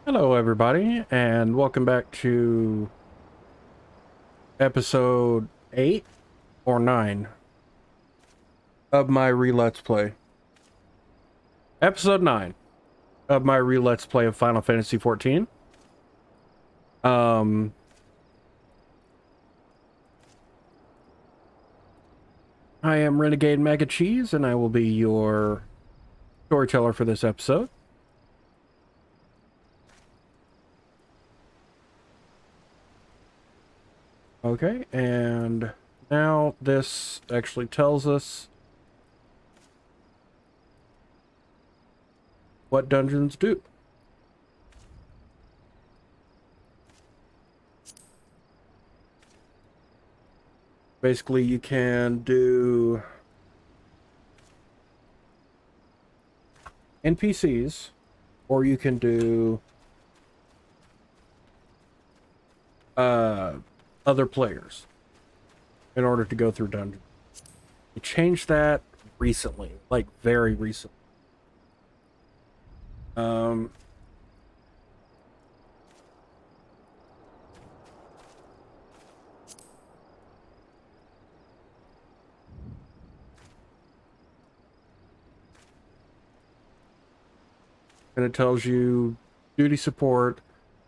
Hello, everybody, and welcome back to episode 8 or 9 of my Let's Play. Episode 9 of my Let's Play of Final Fantasy XIV. I am Renegade Mega Cheese, and I will be your storyteller for this episode. Okay, and now this actually tells us what dungeons do. Basically, you can do NPCs, or you can do other players in order to go through dungeons. They changed that recently, like very recently. And it tells you duty support.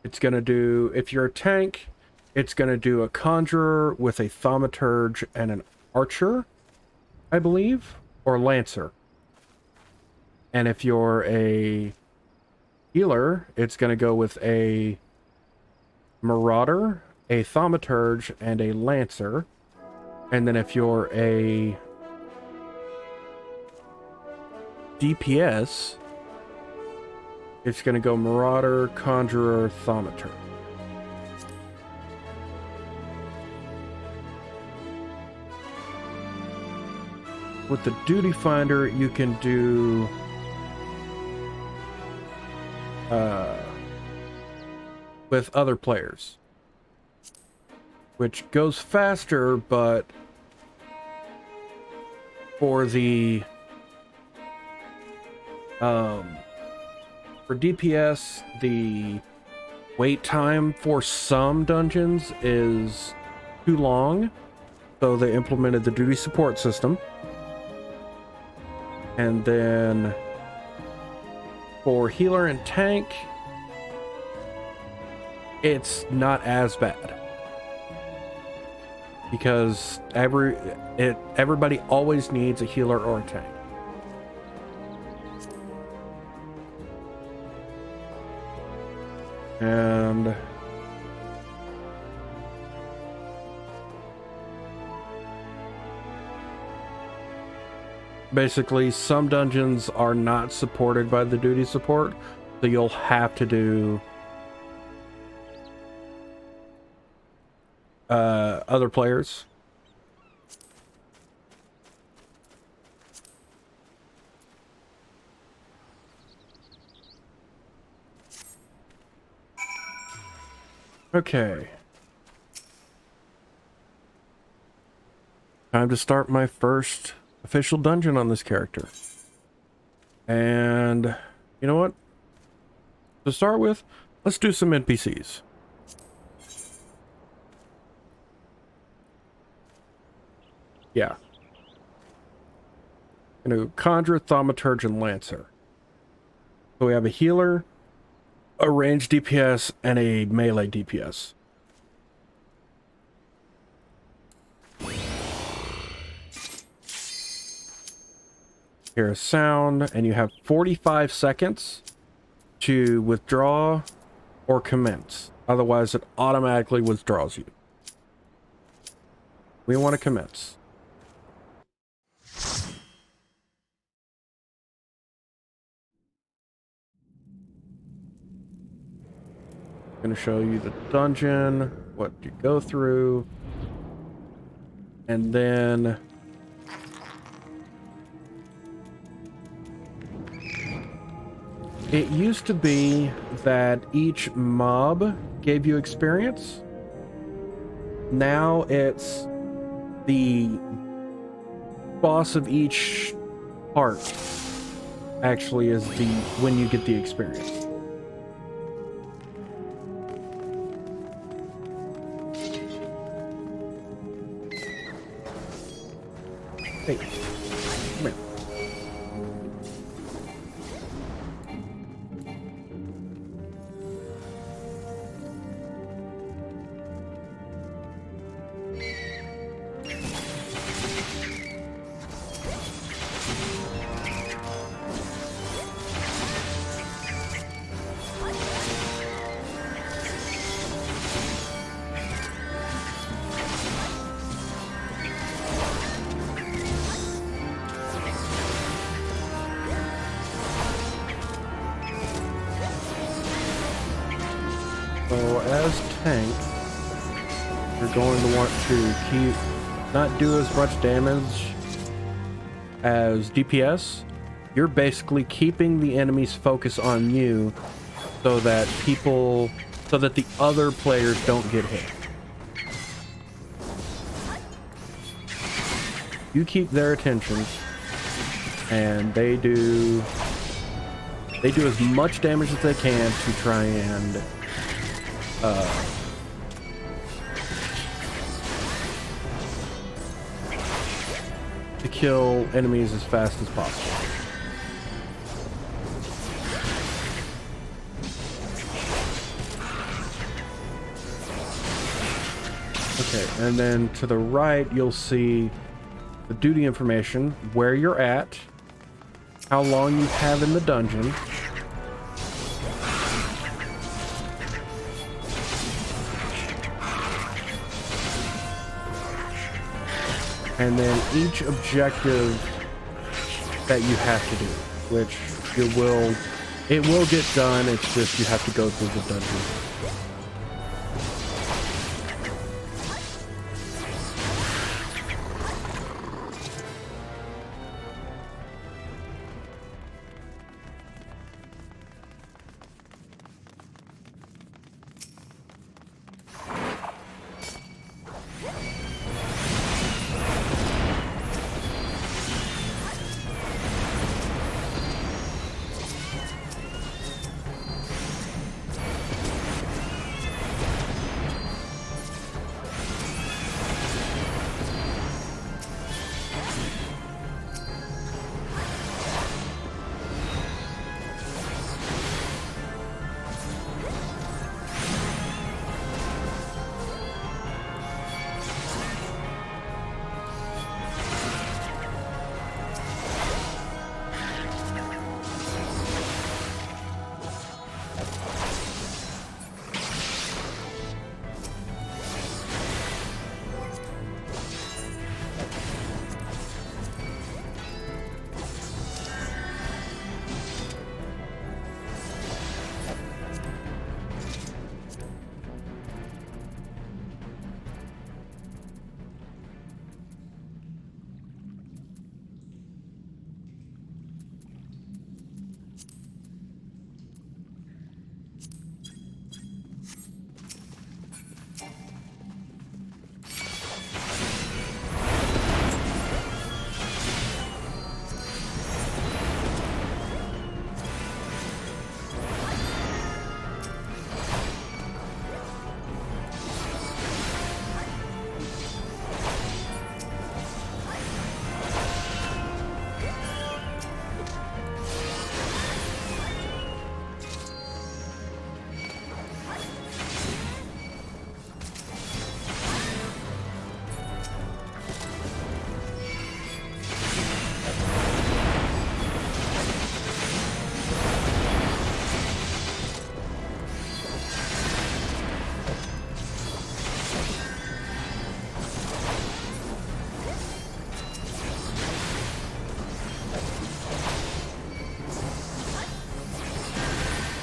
It's going to do, if you're a tank, it's going to do a conjurer with a thaumaturge and an archer, I believe, or lancer. And if you're a healer, it's going to go with a marauder, a thaumaturge, and a lancer. And then if you're a DPS, it's going to go marauder, conjurer, thaumaturge. With the duty finder, you can do with other players, which goes faster, but for the for DPS, the wait time for some dungeons is too long, so they implemented the duty support system. And then for healer and tank, it's not as bad, because everybody always needs a healer or a tank. And basically, some dungeons are not supported by the duty support, so you'll have to do other players. Okay. Time to start my first official dungeon on this character. And you know what? To start with, let's do some NPCs. Yeah. Gonna go conjurer, thaumaturge, and lancer. So we have a healer, a ranged DPS, and a melee DPS. Hear a sound, and you have 45 seconds to withdraw or commence. Otherwise, it automatically withdraws you. We want to commence. Going to show you the dungeon, what you go through, and then it used to be that each mob gave you experience. Now it's the boss of each part actually is the when you get the experience. Hey, come here. So as tank, you're going to want to not do as much damage as DPS. You're basically keeping the enemy's focus on you so that the other players don't get hit. You keep their attention and they do as much damage as they can to try and to kill enemies as fast as possible. Okay, and then to the right you'll see the duty information, where you're at, how long you have in the dungeon, and then each objective that you have to do, which it will get done, it's just you have to go through the dungeon.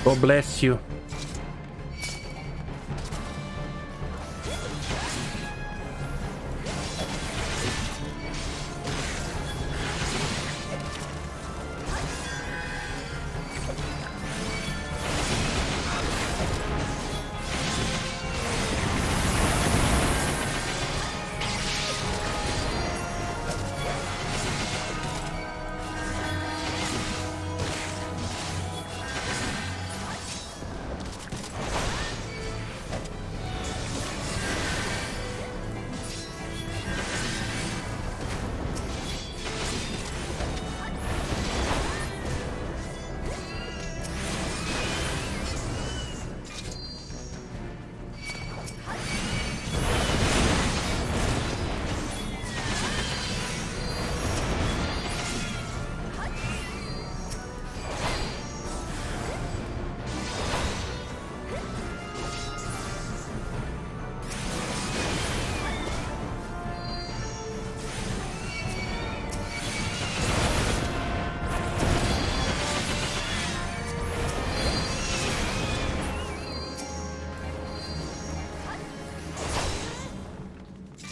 God bless you.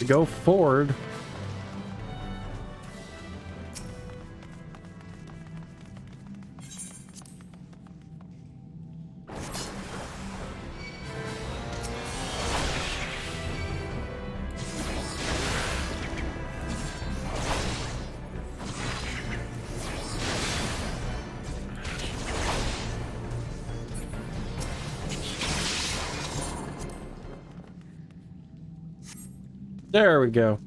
to go forward. There we go.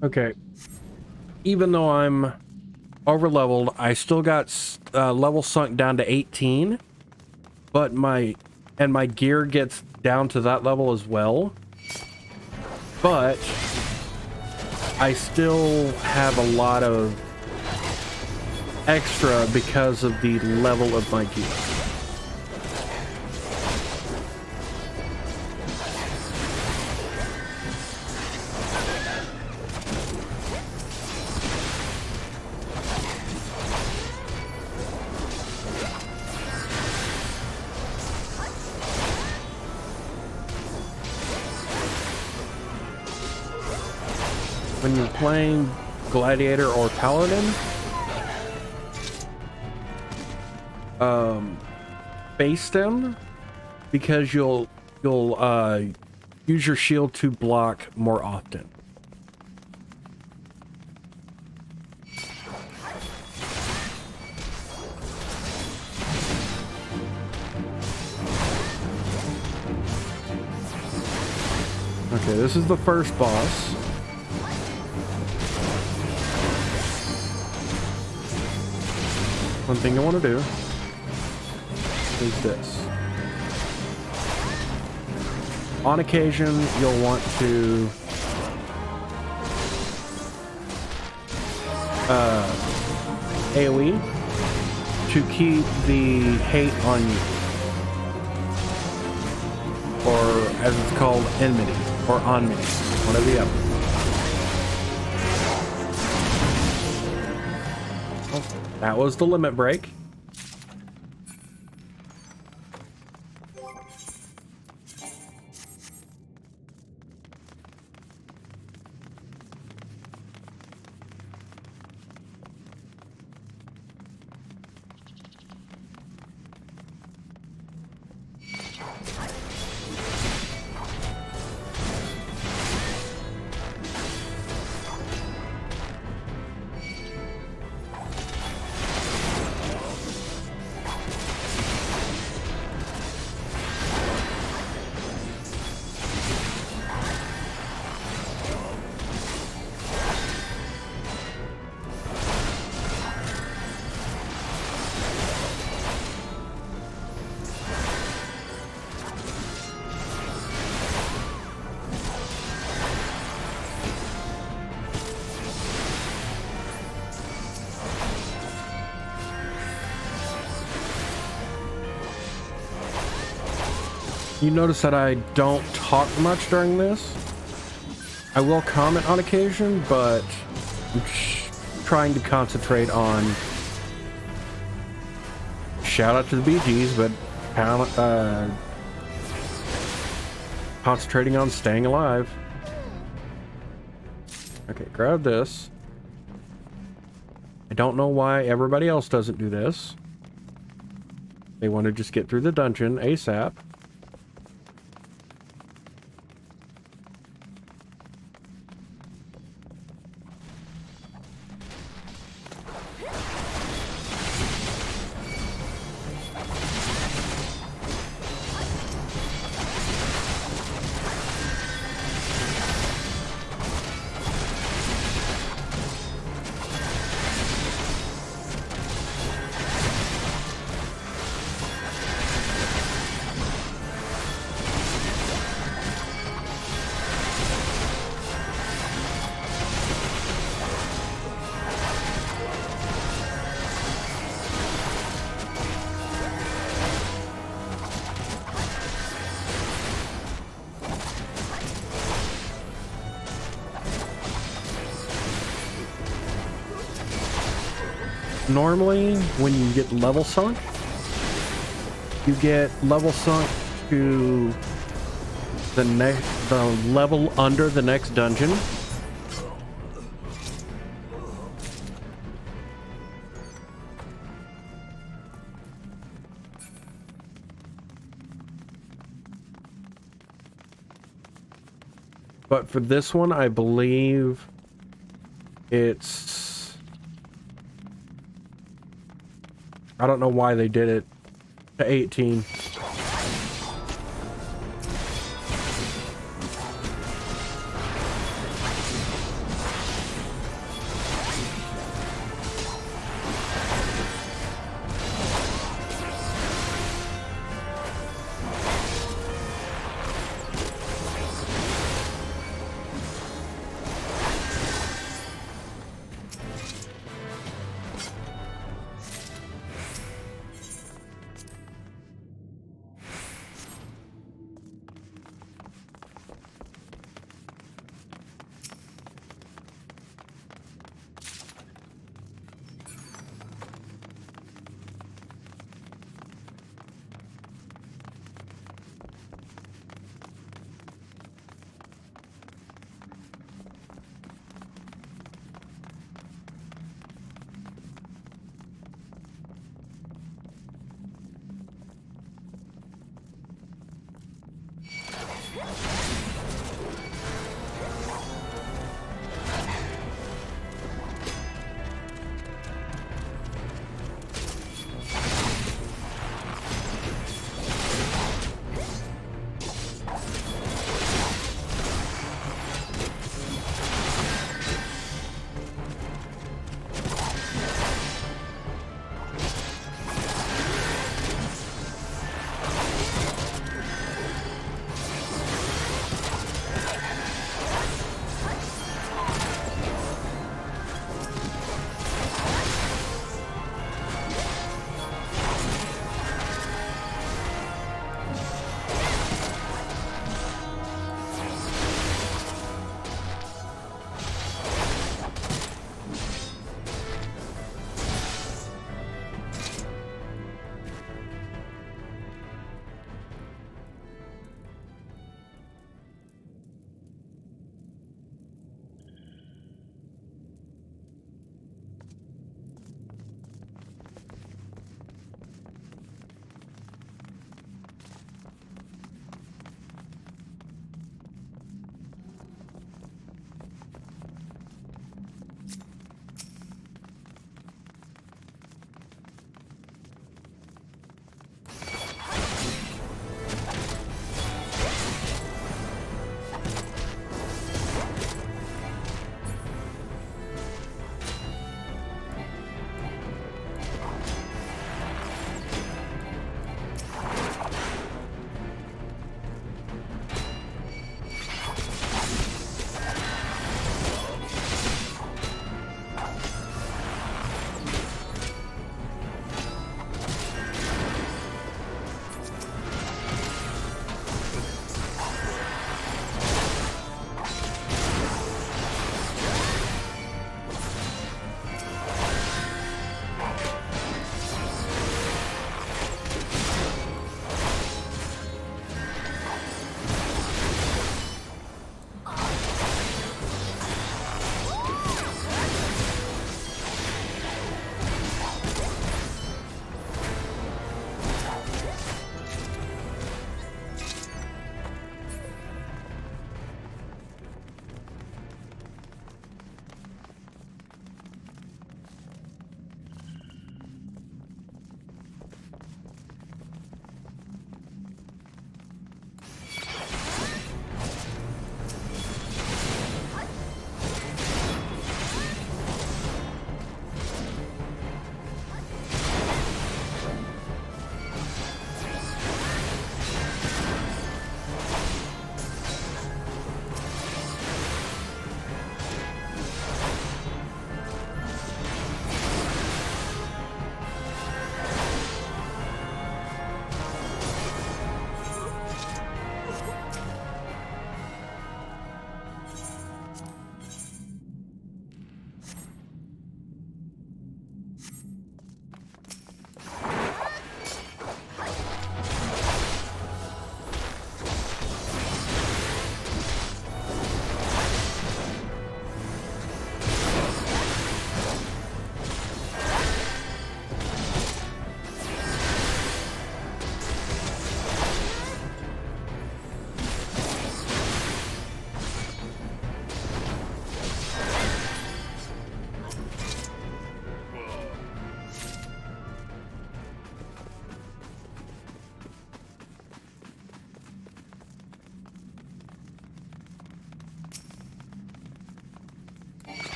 Okay. Even though I'm over leveled, I still got level sunk down to 18, but my gear gets down to that level as well. But I still have a lot of extra because of the level of my gear. When you're playing Gladiator or Paladin, face them, because you'll use your shield to block more often. Okay, this is the first boss. One thing I want to do is this. On occasion, you'll want to AoE to keep the hate on you, or as it's called, enmity or enmity, one or the other. That was the limit break. You notice that I don't talk much during this. I will comment on occasion, but I'm trying to concentrate on, shout out to the BGs, but concentrating on staying alive. Okay, grab this. I don't know why everybody else doesn't do this. They want to just get through the dungeon ASAP. normally when you get level sunk, you get level sunk to the level under the next dungeon. But for this one, I believe it's... I don't know why they did it to 18.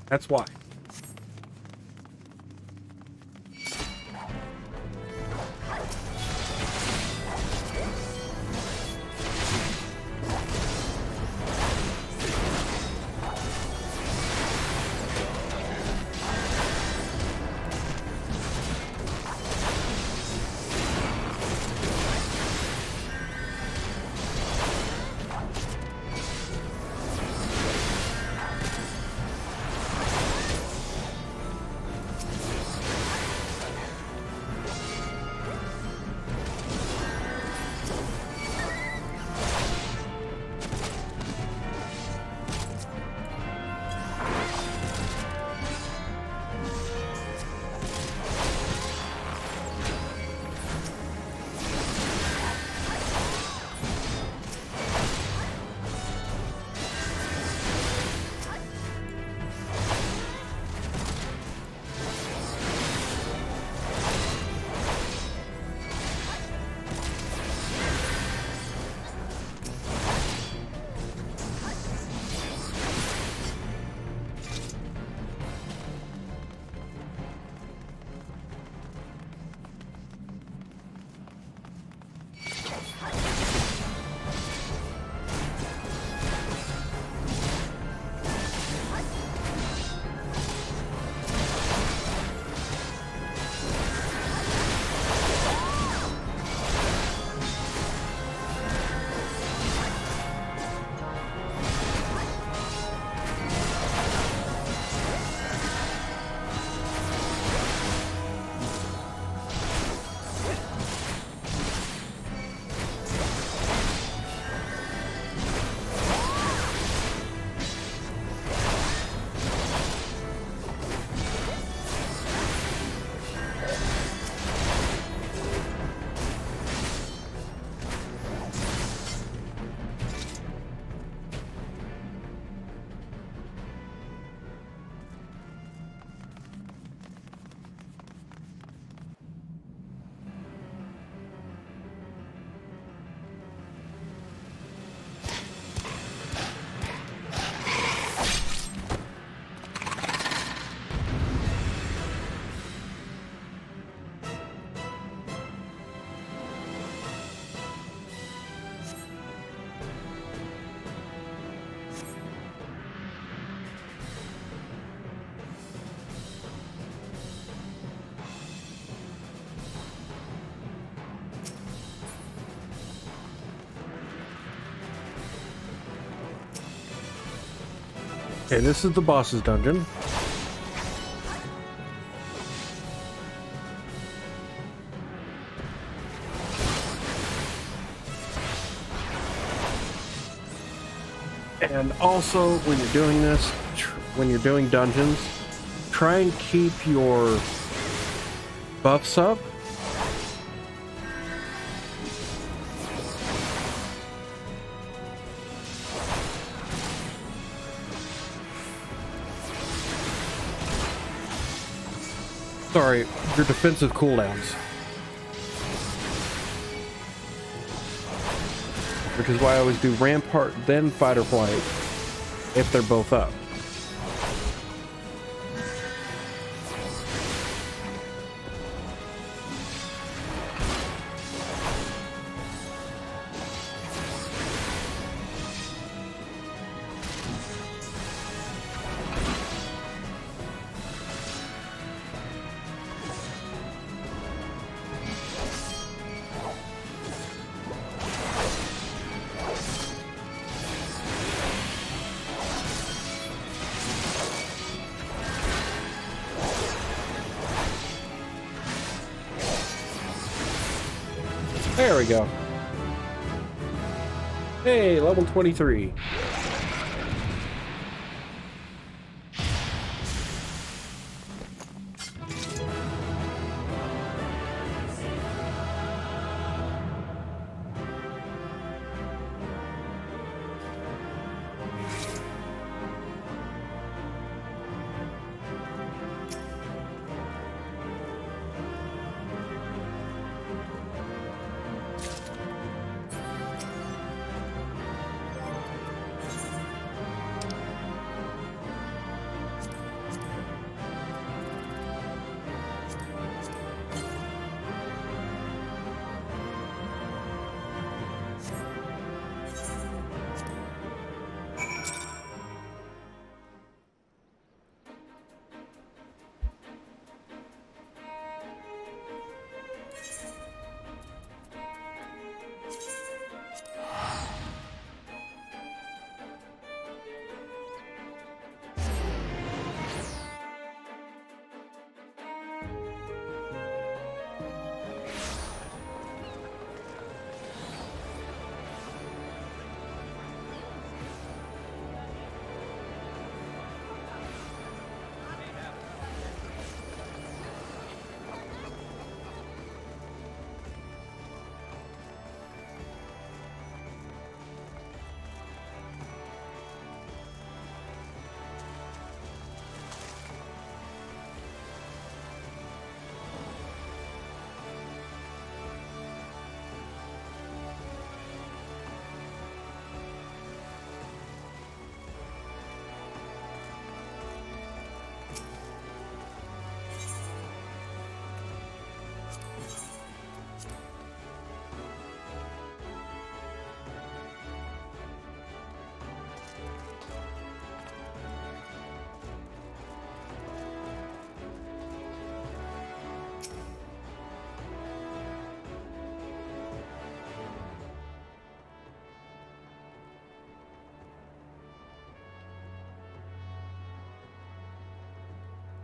That's why. Okay, this is the boss's dungeon. And also, when you're doing this, when you're doing dungeons, try and keep your buffs up. Sorry, your defensive cooldowns. Which is why I always do Rampart, then Fight or Flight, if they're both up. There we go. Hey, level 23.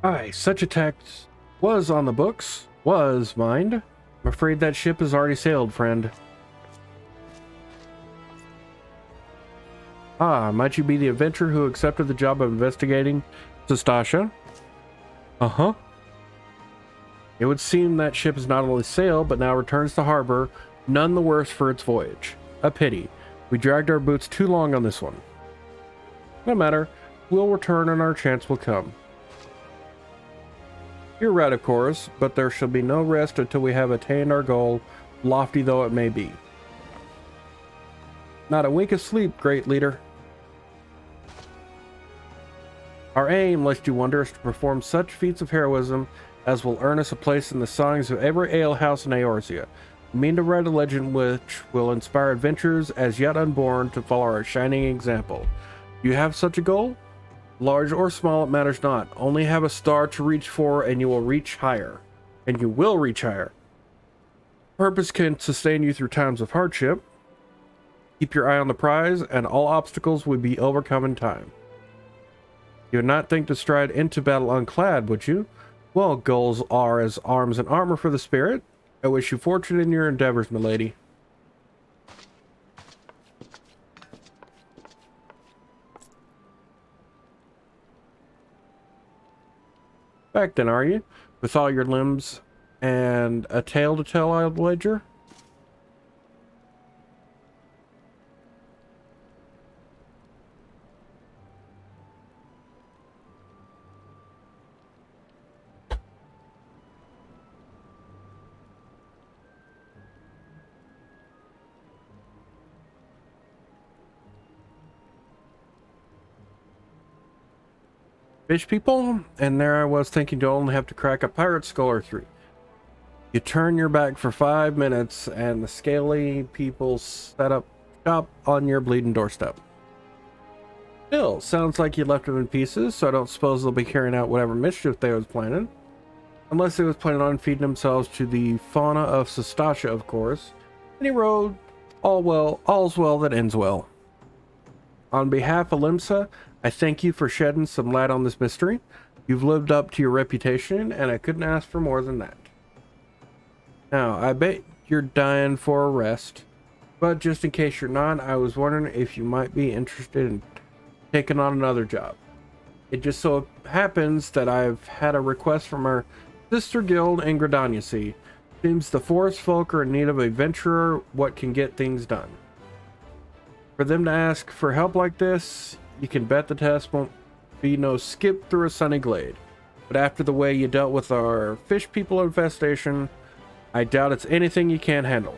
Aye, such a text was on the books. Was, mind. I'm afraid that ship has already sailed, friend. Ah, might you be the adventurer who accepted the job of investigating Sestasha? Uh-huh. It would seem that ship has not only sailed, but now returns to harbor, none the worse for its voyage. A pity. We dragged our boots too long on this one. No matter. We'll return and our chance will come. You're right, of course, but there shall be no rest until we have attained our goal, lofty though it may be. Not a wink of sleep, great leader. Our aim, lest you wonder, is to perform such feats of heroism as will earn us a place in the songs of every alehouse in Eorzea. We mean to write a legend which will inspire adventurers as yet unborn to follow our shining example. Do you have such a goal? Large or small, it matters not. Only have a star to reach for, and you will reach higher. And you will reach higher. Purpose can sustain you through times of hardship. Keep your eye on the prize, and all obstacles will be overcome in time. You would not think to stride into battle unclad, would you? Well, goals are as arms and armor for the spirit. I wish you fortune in your endeavors, milady. Back then, are you? With all your limbs and a tale to tell, I'll wager? Fish people? And there I was thinking to only have to crack a pirate skull or three. You turn your back for 5 minutes and the scaly people set up shop on your bleeding doorstep. Still, sounds like you left them in pieces, so I don't suppose they'll be carrying out whatever mischief they was planning. Unless they was planning on feeding themselves to the fauna of Sestasha, of course. Any road, all's well that ends well. On behalf of Limsa, I thank you for shedding some light on this mystery. You've lived up to your reputation, and I couldn't ask for more than that. Now, I bet you're dying for a rest, but just in case you're not, I was wondering if you might be interested in taking on another job. It just so happens that I've had a request from our sister guild in Gridania. Seems the forest folk are in need of a venturer what can get things done. For them to ask for help like this, you can bet the test won't be no skip through a sunny glade. But after the way you dealt with our fish people infestation, I doubt it's anything you can't handle.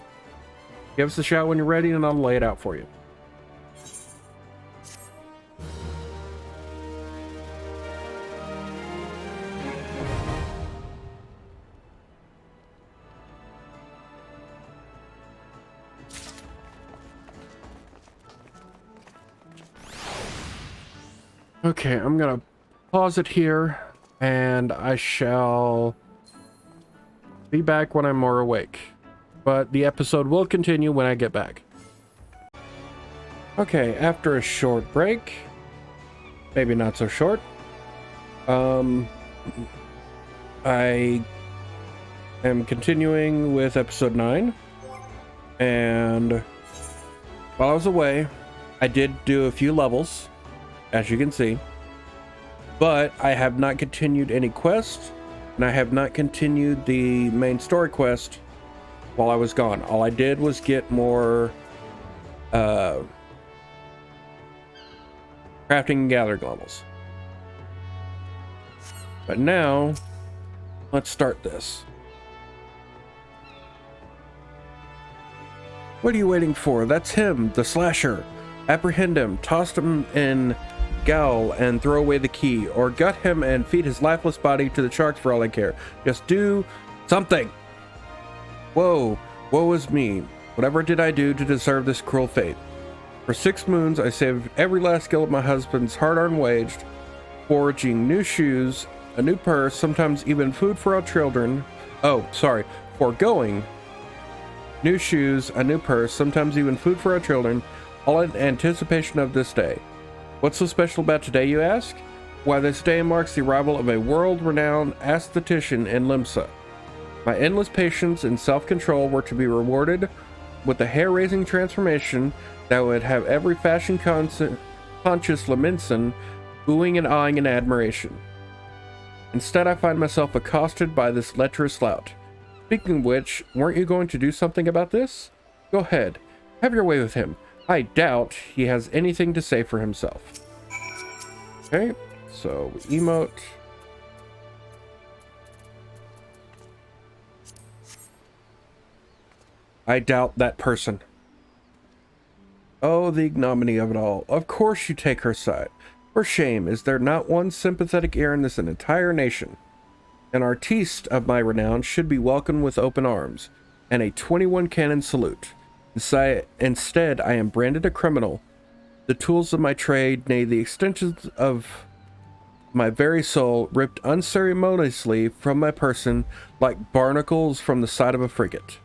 Give us a shout when you're ready and I'll lay it out for you. Okay, I'm gonna pause it here, and I shall be back when I'm more awake. But the episode will continue when I get back. Okay, after a short break, maybe not so short, I am continuing with episode 9, and while I was away, I did do a few levels, as you can see, but I have not continued any quests, and I have not continued the main story quest while I was gone. All I did was get more crafting and gathering levels. But now, let's start this. What are you waiting for? That's him, the slasher. Apprehend him, toss him in gaol and throw away the key, or gut him and feed his lifeless body to the sharks for all I care. Just do something. Whoa, woe is me. Whatever did I do to deserve this cruel fate? For 6 moons, I saved every last gill of my husband's hard-earned wage, foraging new shoes, a new purse, sometimes even food for our children. Foregoing new shoes, a new purse, sometimes even food for our children, all in anticipation of this day. What's so special about today, you ask? Why, this day marks the arrival of a world-renowned aesthetician in Limsa. My endless patience and self-control were to be rewarded with a hair-raising transformation that would have every fashion-conscious Leminson oohing and awing in admiration. Instead, I find myself accosted by this lecherous lout. Speaking of which, weren't you going to do something about this? Go ahead. Have your way with him. I doubt he has anything to say for himself. Okay, so we emote. I doubt that person. Oh, the ignominy of it all. Of course you take her side. For shame, is there not one sympathetic ear in this entire nation? An artiste of my renown should be welcomed with open arms, and a 21 cannon salute. Instead, I am branded a criminal. The tools of my trade, nay, the extensions of my very soul, ripped unceremoniously from my person like barnacles from the side of a frigate.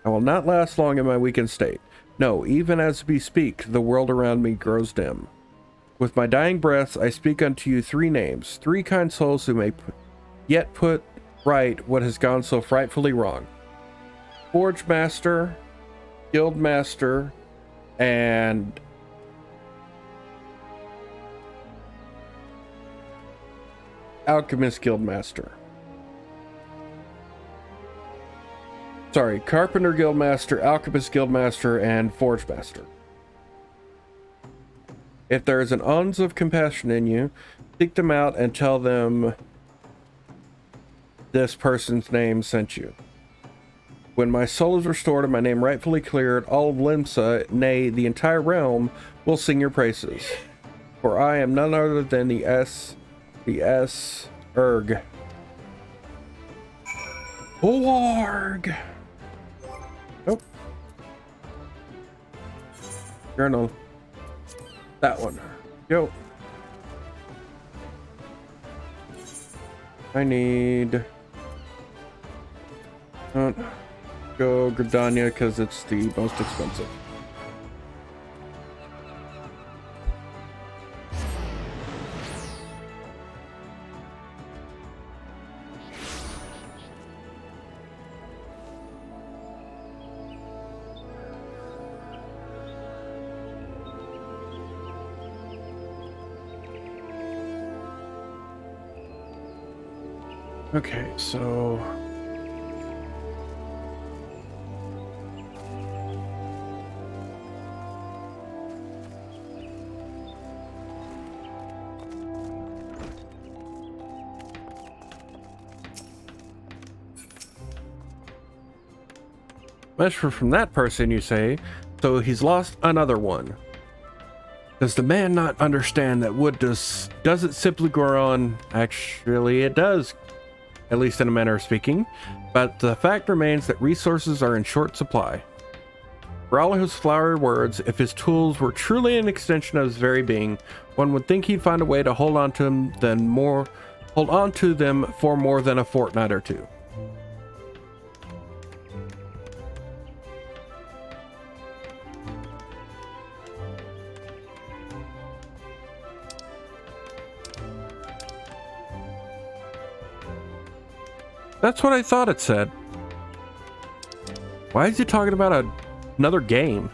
I will not last long in my weakened state. No, even as we speak, the world around me grows dim. With my dying breaths, I speak unto you three names, three kind souls who may yet put right what has gone so frightfully wrong. Forge Master, Guild Master, and Alchemist Guild Master. Sorry, Carpenter Guild Master, Alchemist Guild Master, and Forge Master. If there is an ounce of compassion in you, seek them out and tell them this person's name sent you. When my soul is restored and my name rightfully cleared, all of Limsa, nay, the entire realm, will sing your praises. For I am none other than the Erg. Org! Nope. Journal. That one. Yo. I need... go Gridania because it's the most expensive. Okay, so measure from that person, you say, so he's lost another one. Does the man not understand that wood doesn't simply grow on? Actually, it does. At least in a manner of speaking, but the fact remains that resources are in short supply. For all his flowery words, if his tools were truly an extension of his very being, one would think he'd find a way to hold on to them for more than a fortnight or two. That's what I thought it said. Why is he talking about another game?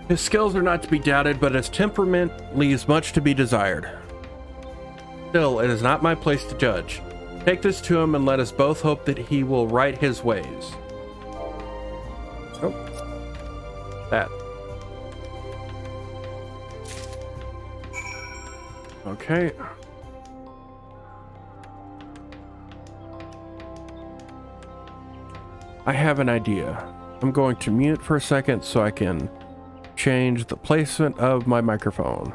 His skills are not to be doubted, but his temperament leaves much to be desired. Still, it is not my place to judge. Take this to him and let us both hope that he will right his ways. Oh. That. Okay. I have an idea. I'm going to mute for a second so I can change the placement of my microphone.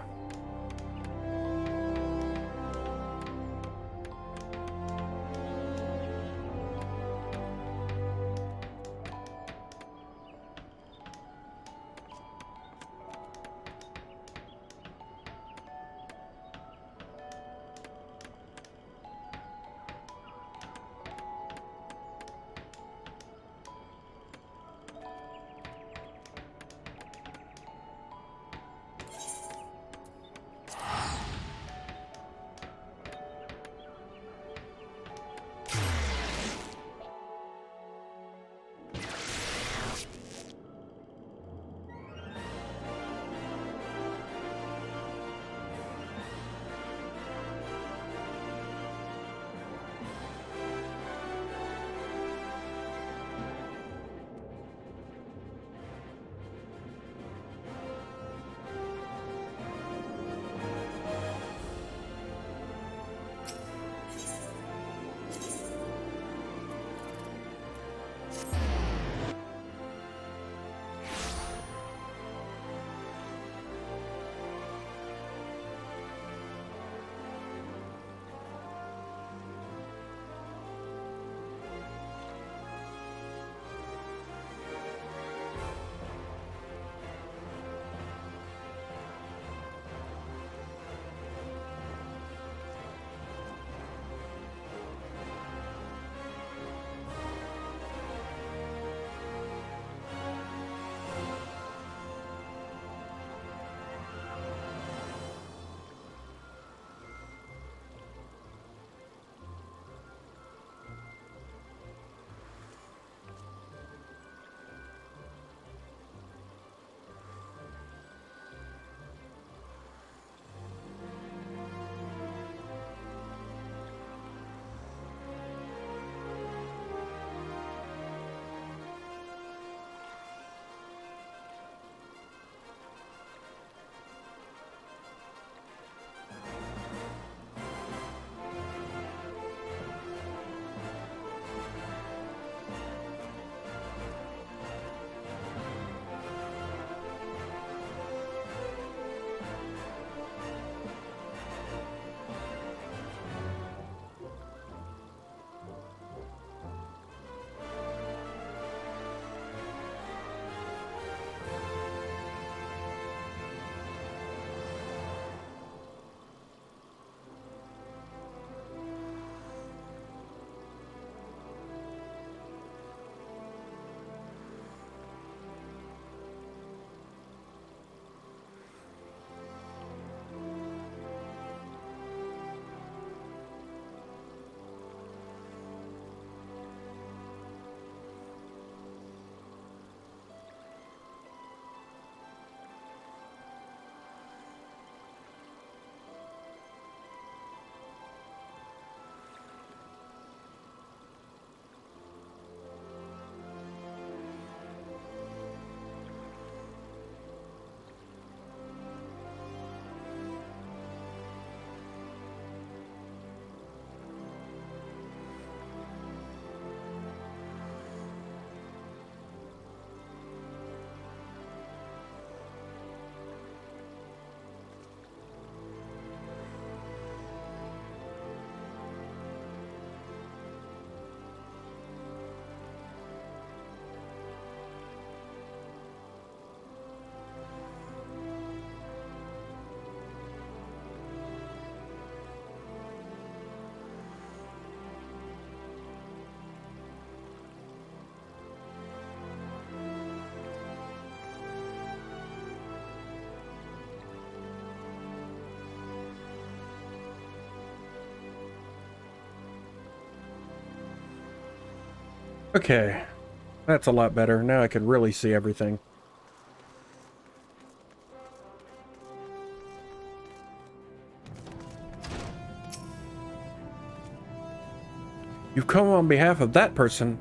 Okay, that's a lot better. Now I can really see everything. You've come on behalf of that person.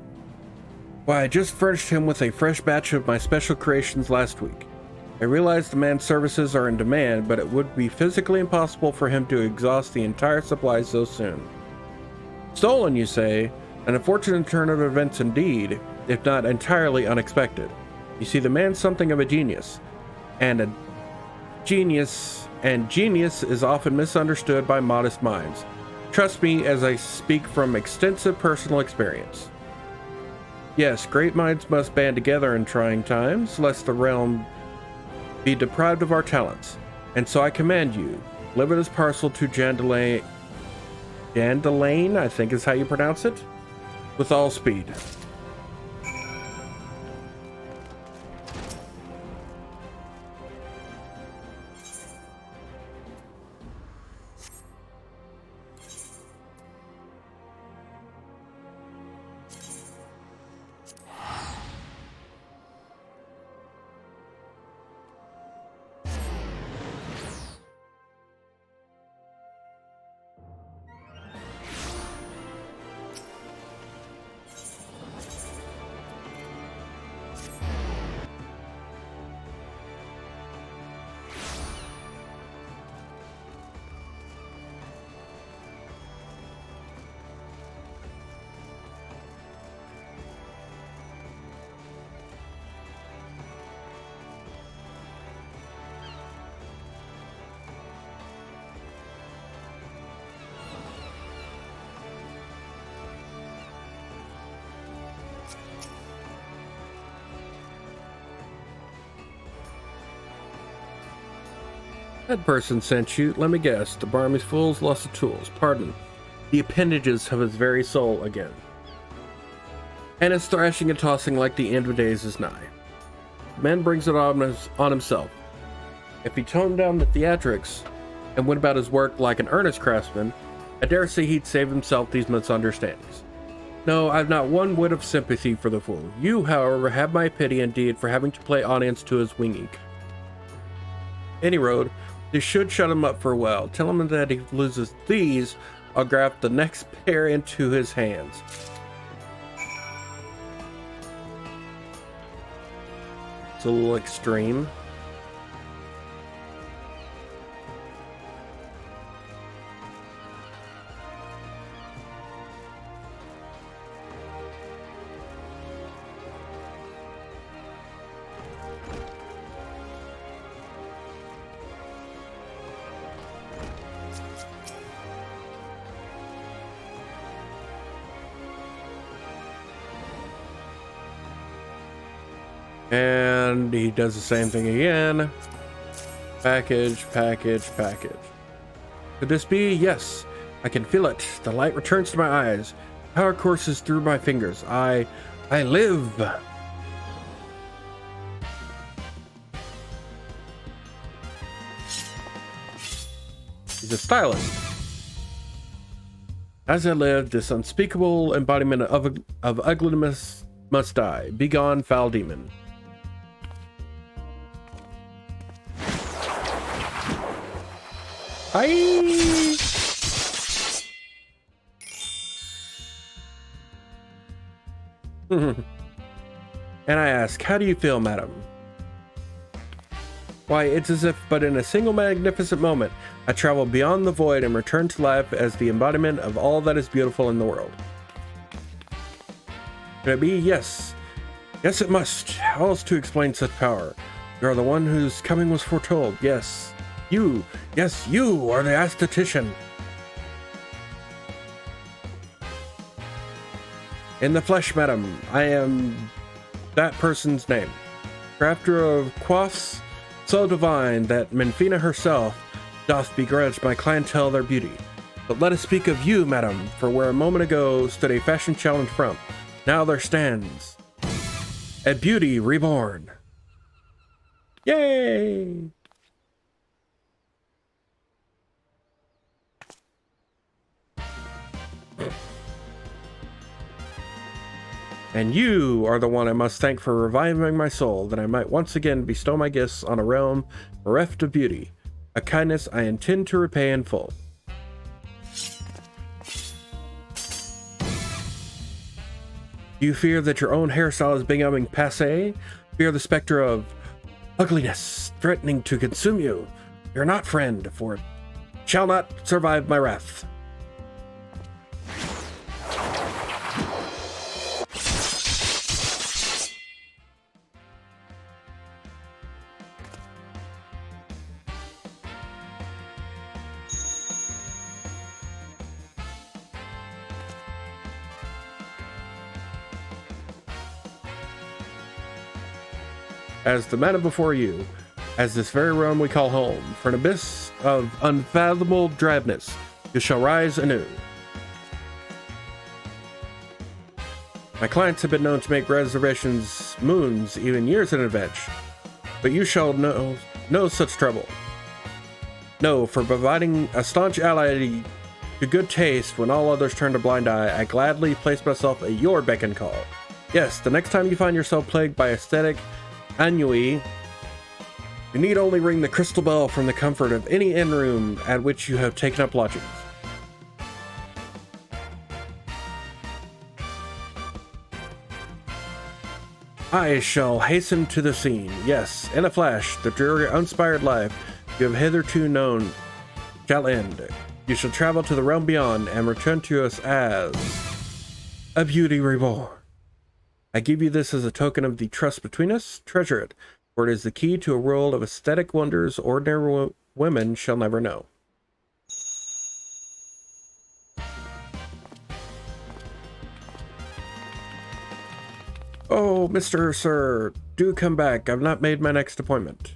Why, I just furnished him with a fresh batch of my special creations last week. I realize the man's services are in demand, but it would be physically impossible for him to exhaust the entire supply so soon. Stolen, you say? An unfortunate turn of events indeed, if not entirely unexpected. You see, the man's something of a genius, and genius is often misunderstood by modest minds. Trust me as I speak from extensive personal experience. Yes, great minds must band together in trying times, lest the realm be deprived of our talents. And so I command you, deliver this parcel to Jandalane, I think is how you pronounce it, with all speed. That person sent you. Let me guess. The Barmy's fool's lost the tools. Pardon. The appendages of his very soul again. And is thrashing and tossing like the end of days is nigh. The man brings it on himself. If he toned down the theatrics and went about his work like an earnest craftsman, I dare say he'd save himself these misunderstandings. No, I've not one whit of sympathy for the fool. You, however, have my pity indeed for having to play audience to his winging. Any road. This should shut him up for a while. Tell him that if he loses these, I'll graft the next pair into his hands. It's a little extreme. And he does the same thing again. Package, package, package. Could this be? Yes. I can feel it. The light returns to my eyes. Power courses through my fingers. I live. He's a stylist. As I live, this unspeakable embodiment of ugliness must die. Begone, foul demon. Hi. And I ask, how do you feel, madam? Why, it's as if but in a single magnificent moment, I travel beyond the void and return to life as the embodiment of all that is beautiful in the world. Can it be? Yes. Yes, it must. How else to explain such power? You are the one whose coming was foretold. Yes. You. Yes, you are the Aesthetician. In the flesh, madam, I am that person's name. Crafter of coifs so divine that Menfina herself doth begrudge my clientele their beauty. But let us speak of you, madam, for where a moment ago stood a fashion challenged front, now there stands a beauty reborn. Yay! And you are the one I must thank for reviving my soul, that I might once again bestow my gifts on a realm bereft of beauty, a kindness I intend to repay in full. You fear that your own hairstyle is becoming passé? Fear the specter of ugliness threatening to consume you? You're not, friend, for it shall not survive my wrath. As the manna before you, as this very realm we call home, for an abyss of unfathomable drabness, you shall rise anew. My clients have been known to make reservations moons, even years in advance, but you shall know no such trouble. No, for providing a staunch ally to good taste when all others turn a blind eye, I gladly place myself at your beck and call. Yes, the next time you find yourself plagued by aesthetic ennui, you need only ring the crystal bell from the comfort of any inn room at which you have taken up lodgings. I shall hasten to the scene. Yes, in a flash, the dreary, uninspired life you have hitherto known shall end. You shall travel to the realm beyond and return to us as a beauty reborn. I give you this as a token of the trust between us. Treasure it, for it is the key to a world of aesthetic wonders ordinary women shall never know. Oh, Mr. Sir, do come back. I've not made my next appointment.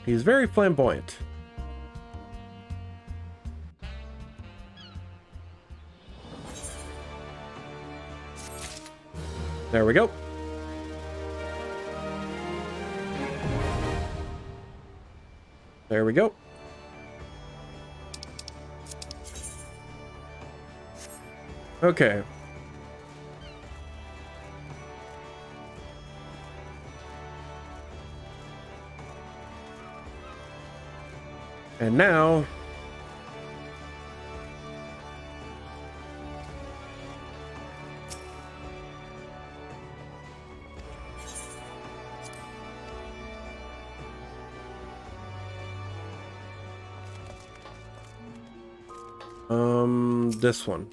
He's very flamboyant. There we go. There we go. Okay. And now this one.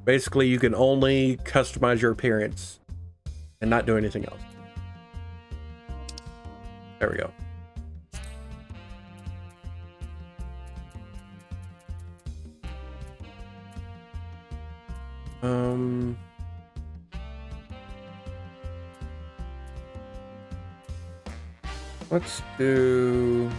Basically, you can only customize your appearance and not do anything else. There we go. Let's do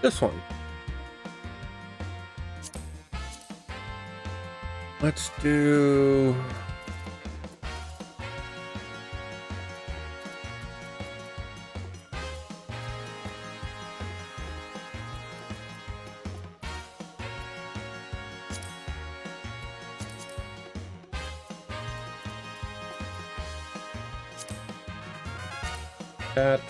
this one. Let's do that.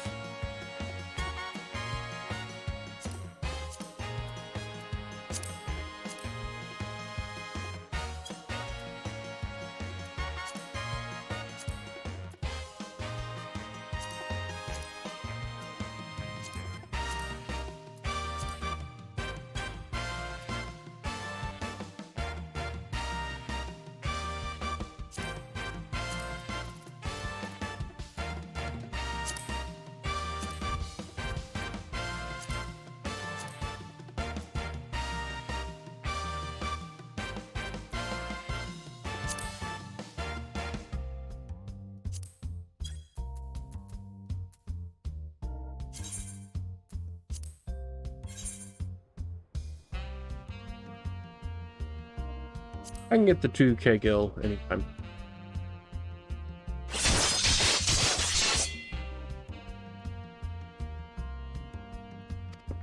I can get the 2k gil anytime.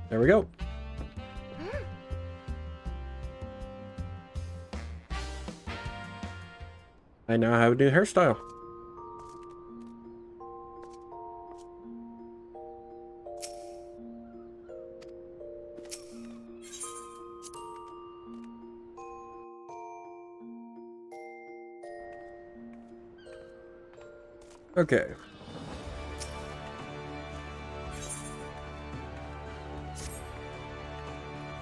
There we go. I now have a new hairstyle. Okay.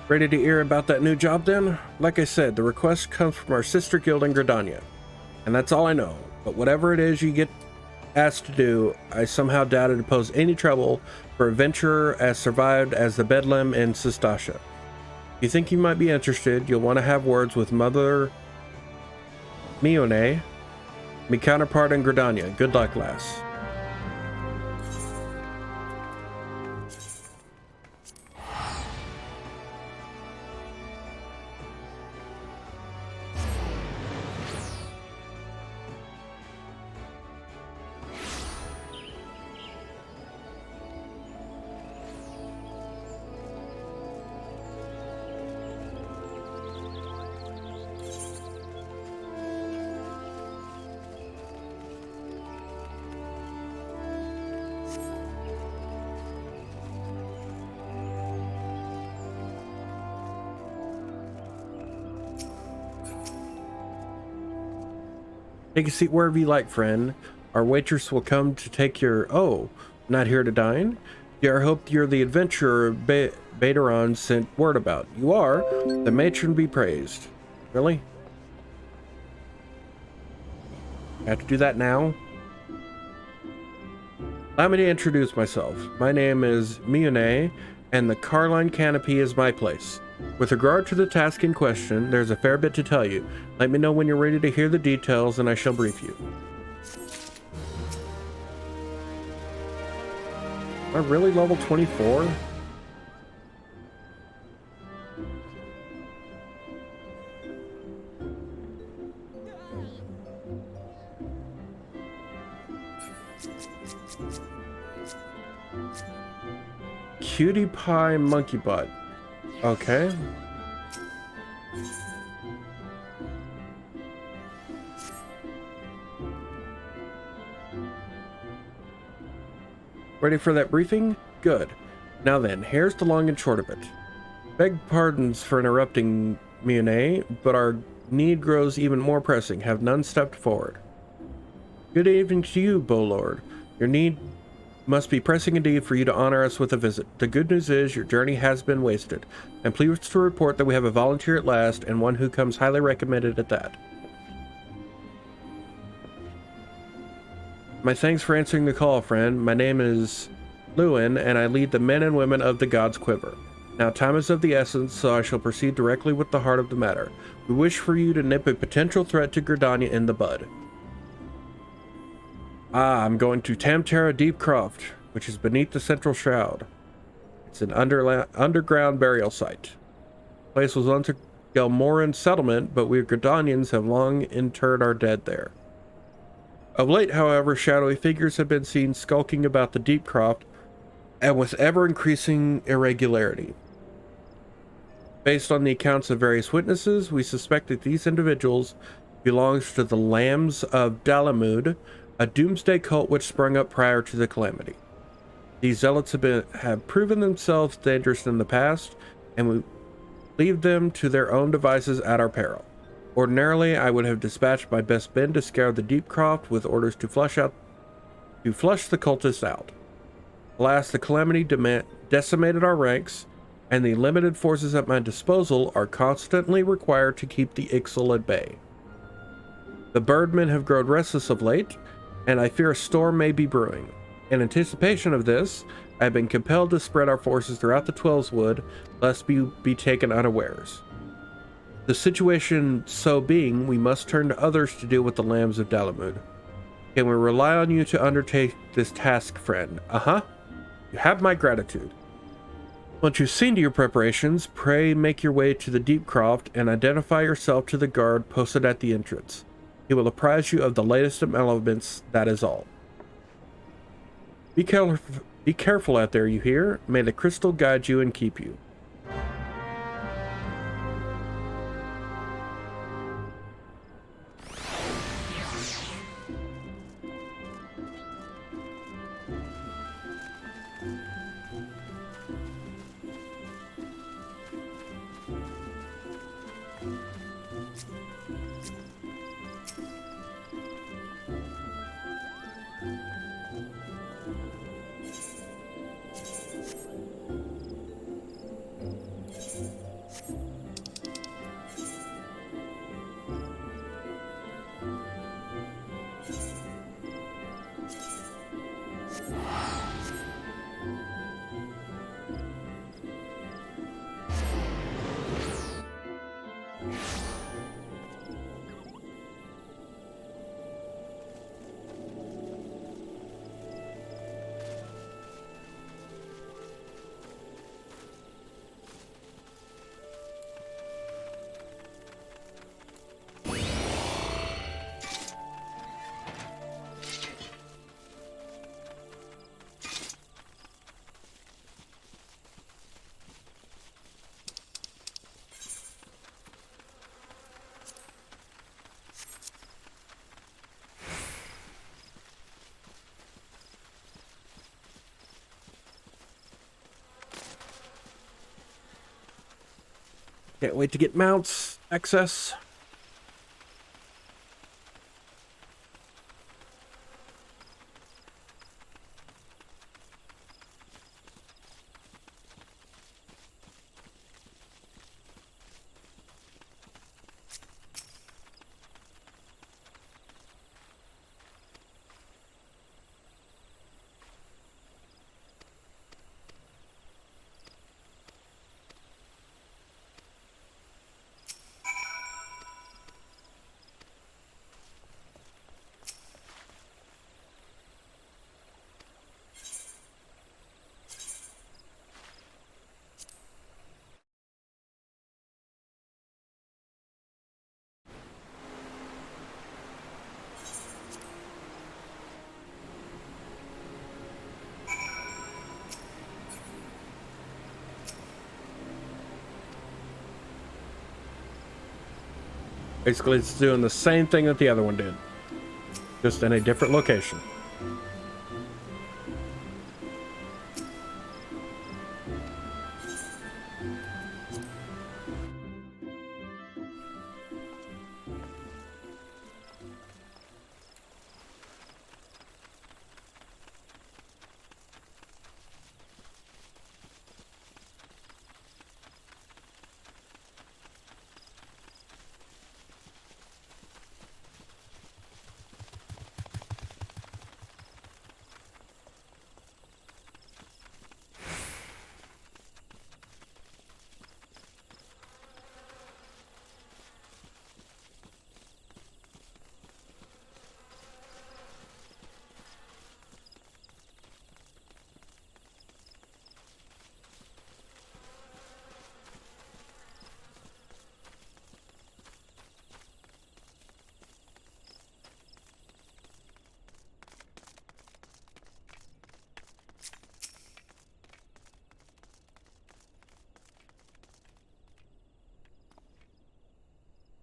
Ready to hear about that new job then? Like I said, the request comes from our sister guild in Gridania. And that's all I know. But whatever it is you get asked to do, I somehow doubt it pose any trouble for a venturer as survived as the Bedlam in Sistasha. If you think you might be interested, you'll want to have words with Mother Mione, my counterpart in Gridania. Good luck, lass. Take a seat wherever you like, friend. Our waitress will come to take your... Oh, not here to dine? Yeah, I hope you're the adventurer Baderon sent word about. You are. The matron be praised. Really? I have to do that now? Allow me to introduce myself. My name is Mione, and the Carline Canopy is my place. With regard to the task in question, there's a fair bit to tell you. Let me know when you're ready to hear the details, and I shall brief you. Am I really level 24? Cutie Pie Monkey Butt. Okay. Ready for that briefing? Good. Now then, here's the long and short of it. Beg pardons for interrupting, Mione, but our need grows even more pressing. Have none stepped forward. Good evening to you, Bowlord. Your need must be pressing indeed for you to honor us with a visit. The good news is your journey has been wasted. I'm pleased to report that we have a volunteer at last, and one who comes highly recommended at that. My thanks for answering the call, friend. My name is Lewin, and I lead the men and women of the God's Quiver. Now, time is of the essence, so I shall proceed directly with the heart of the matter. We wish for you to nip a potential threat to Gridania in the bud. I'm going to Tamtara Deep Croft, which is beneath the Central Shroud. It's an underground burial site. The place was once a Gelmoran settlement, but we Gridanians have long interred our dead there. Of late, however, shadowy figures have been seen skulking about the Deep Croft, and with ever-increasing irregularity. Based on the accounts of various witnesses, we suspect that these individuals belong to the Lambs of Dalamud, a doomsday cult which sprung up prior to the calamity. These zealots have proven themselves dangerous in the past, and we leave them to their own devices at our peril. Ordinarily, I would have dispatched my best men to scour the Deep Croft with orders to flush the cultists out. Alas, the calamity decimated our ranks, and the limited forces at my disposal are constantly required to keep the Ixal at bay. The birdmen have grown restless of late, and I fear a storm may be brewing. In anticipation of this, I have been compelled to spread our forces throughout the Twelveswood, lest we be taken unawares. The situation so being, we must turn to others to deal with the Lambs of Dalamud. Can we rely on you to undertake this task, friend? You have my gratitude. Once you've seen to your preparations, pray make your way to the Deep Croft and identify yourself to the guard posted at the entrance. He will apprise you of the latest developments, that is all. Be careful out there, you hear? May the crystal guide you and keep you. Can't wait to get mounts access. Basically, it's doing the same thing that the other one did, just in a different location.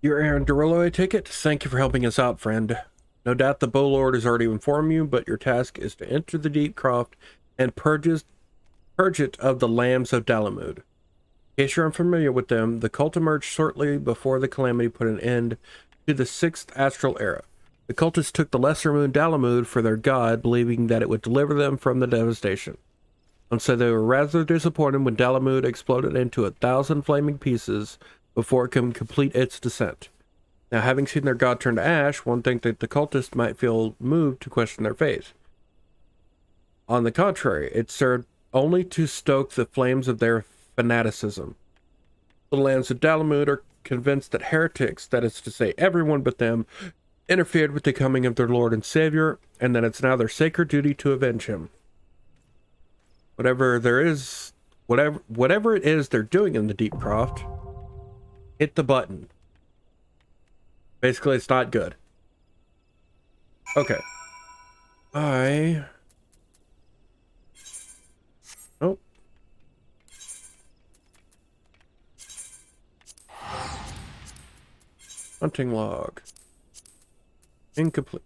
You're Aeryn Derolo, I take it? Thank you for helping us out, friend. No doubt the Bowlord has already informed you, but your task is to enter the Deep Croft and purge it of the Lambs of Dalamud. In case you're unfamiliar with them, the cult emerged shortly before the Calamity put an end to the 6th Astral Era. The cultists took the lesser moon Dalamud for their god, believing that it would deliver them from the devastation. And so they were rather disappointed when Dalamud exploded into 1,000 flaming pieces before it can complete its descent. Now, having seen their god turn to ash, one thinks that the cultists might feel moved to question their faith. On the contrary, it served only to stoke the flames of their fanaticism. The lands of Dalamud are convinced that heretics, that is to say everyone but them, interfered with the coming of their Lord and Savior, and that it's now their sacred duty to avenge him. Whatever there is whatever it is they're doing in the deep croft, hit the button. Basically, it's not good. Okay. Oh. Hunting log. Incomplete.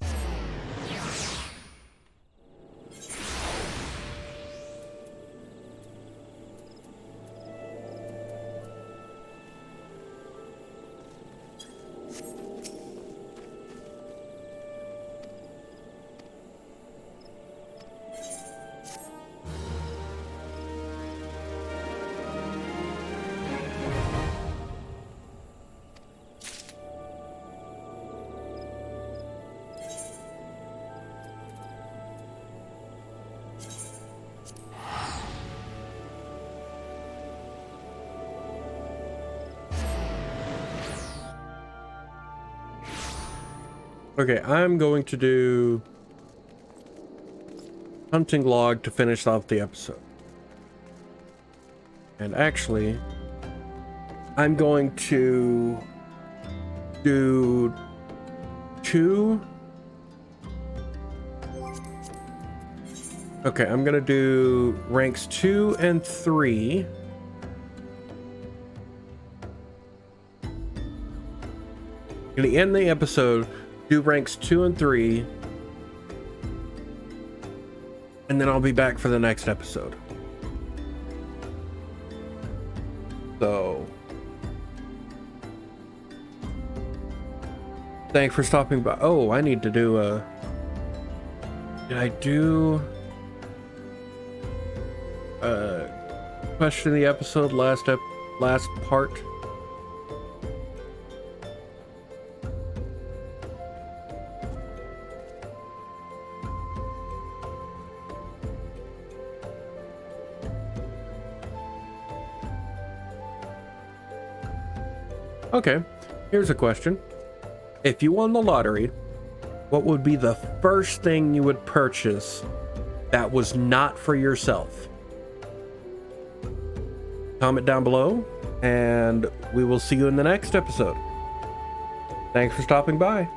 Okay, I'm going to do hunting log to finish off the episode. And actually, I'm going to do 2. Okay, I'm gonna do ranks 2 and 3. Gonna end the episode, do ranks 2 and 3, and then I'll be back for the next episode. So, thanks for stopping by. Oh, I need to do a... Did I do a question of the episode last part? Okay, here's a question. If you won the lottery, what would be the first thing you would purchase that was not for yourself? Comment down below, and we will see you in the next episode. Thanks for stopping by.